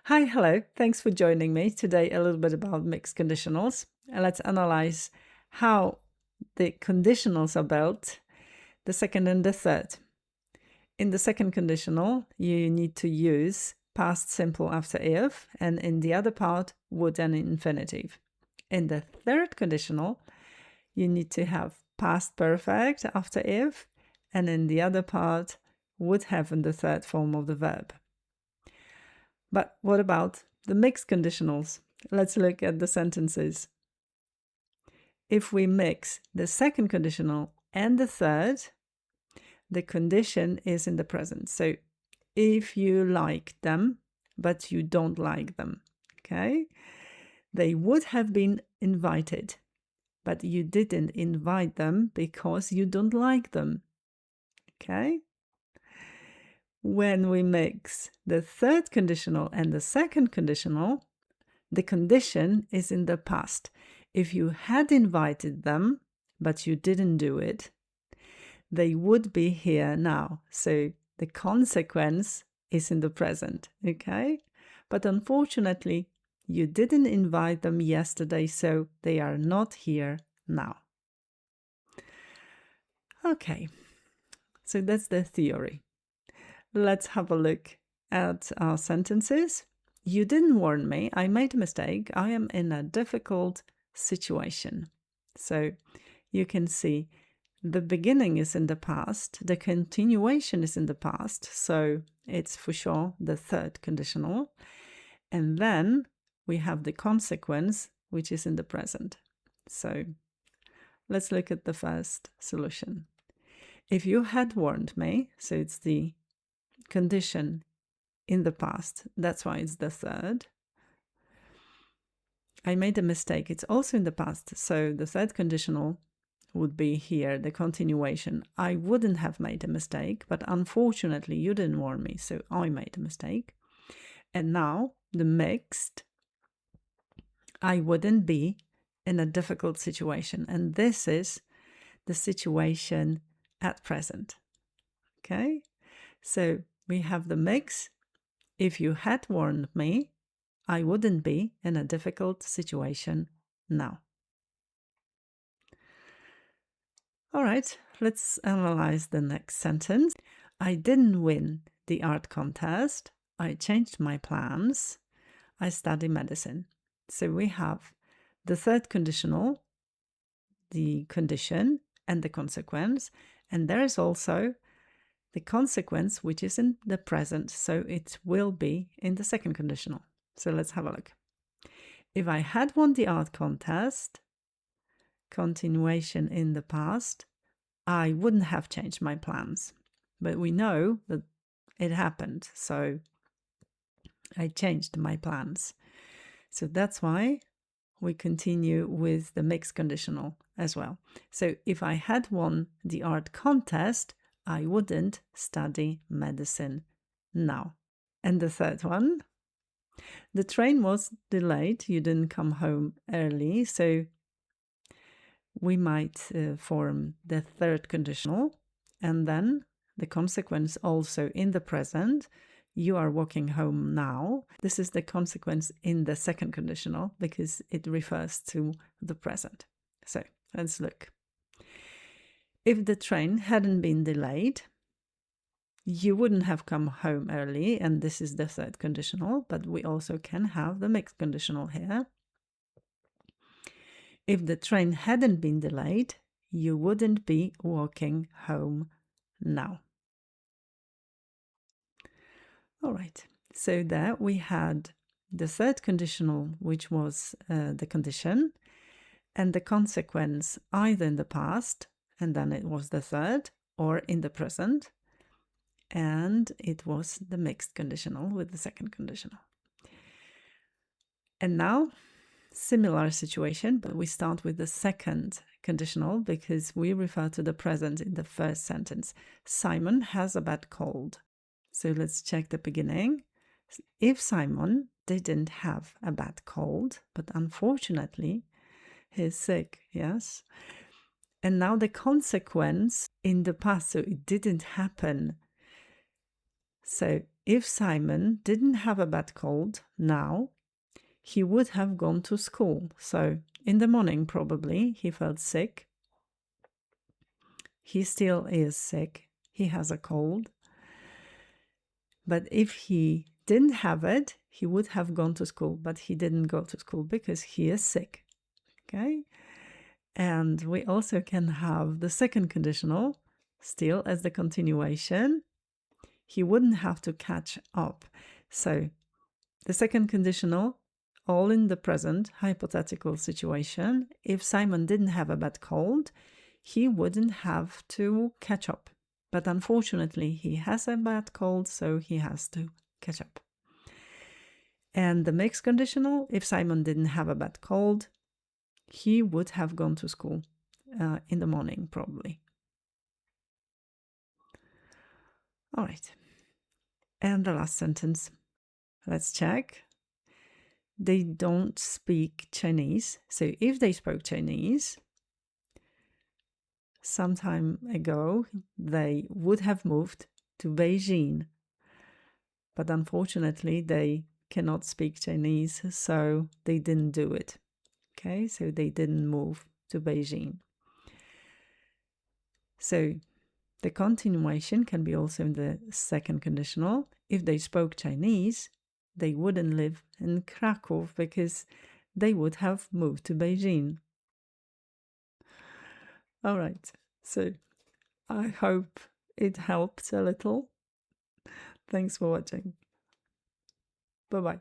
Hi, hello. Thanks for joining me. Today, a little bit about mixed conditionals. Let's analyze how the conditionals are built, the second and the third. In the second conditional, you need to use past simple after if, and in the other part, would and infinitive. In the third conditional, you need to have past perfect after if, and in the other part, would have in the third form of the verb. But what about the mixed conditionals? Let's look at the sentences. If we mix the second conditional and the third, the condition is in the present. So if you like them, but you don't like them, okay? They would have been invited, but you didn't invite them because you don't like them, okay? When we mix the third conditional and the second conditional, the condition is in the past. If you had invited them, but you didn't do it, they would be here now. So the consequence is in the present, okay? But unfortunately, you didn't invite them yesterday, so they are not here now. Okay, so that's the theory. Let's have a look at our sentences. You didn't warn me. I made a mistake. I am in a difficult situation. So you can see the beginning is in the past. The continuation is in the past. So it's for sure the third conditional. And then we have the consequence, which is in the present. So let's look at the first solution. If you had warned me, so it's the condition in the past, that's why it's the third. I made a mistake, it's also in the past, so the third conditional would be here, the continuation. I wouldn't have made a mistake, but unfortunately you didn't warn me, so I made a mistake. And now the mixed, I wouldn't be in a difficult situation, and this is the situation at present. Okay, so we have the mix. If you had warned me, I wouldn't be in a difficult situation now. All right, let's analyze the next sentence. I didn't win the art contest. I changed my plans. I study medicine. So we have the third conditional, the condition, and the consequence. And there is also the consequence, which is in the present, so it will be in the second conditional. So let's have a look. If I had won the art contest, continuation in the past, I wouldn't have changed my plans. But we know that it happened, so I changed my plans. So that's why we continue with the mixed conditional as well. So if I had won the art contest, I wouldn't study medicine now. And the third one, the train was delayed. You didn't come home early. So we might form the third conditional. And then the consequence also in the present. You are walking home now. This is the consequence in the second conditional because it refers to the present. So let's look. If the train hadn't been delayed, you wouldn't have come home early, and this is the third conditional, but we also can have the mixed conditional here. If the train hadn't been delayed, you wouldn't be walking home now. All right, so there we had the third conditional, which was the condition, and the consequence either in the past, and then it was the third, or in the present, and it was the mixed conditional with the second conditional. And now, similar situation, but we start with the second conditional because we refer to the present in the first sentence. Simon has a bad cold. So let's check the beginning. If Simon didn't have a bad cold, but unfortunately he's sick, yes? And now the consequence in the past, so it didn't happen. So if Simon didn't have a bad cold now, he would have gone to school. So in the morning, probably, he felt sick. He still is sick. He has a cold. But if he didn't have it, he would have gone to school, but he didn't go to school because he is sick. Okay? And we also can have the second conditional still as the continuation. He wouldn't have to catch up. So the second conditional, all in the present hypothetical situation. If Simon didn't have a bad cold, he wouldn't have to catch up. But unfortunately, he has a bad cold, so he has to catch up. And the mixed conditional, if Simon didn't have a bad cold, he would have gone to school in the morning, probably. All right. And the last sentence. Let's check. They don't speak Chinese. So if they spoke Chinese, some time ago, they would have moved to Beijing. But unfortunately, they cannot speak Chinese, so they didn't do it. Okay, so they didn't move to Beijing. So the continuation can be also in the second conditional. If they spoke Chinese, they wouldn't live in Krakow because they would have moved to Beijing. All right, so I hope it helped a little. Thanks for watching. Bye-bye.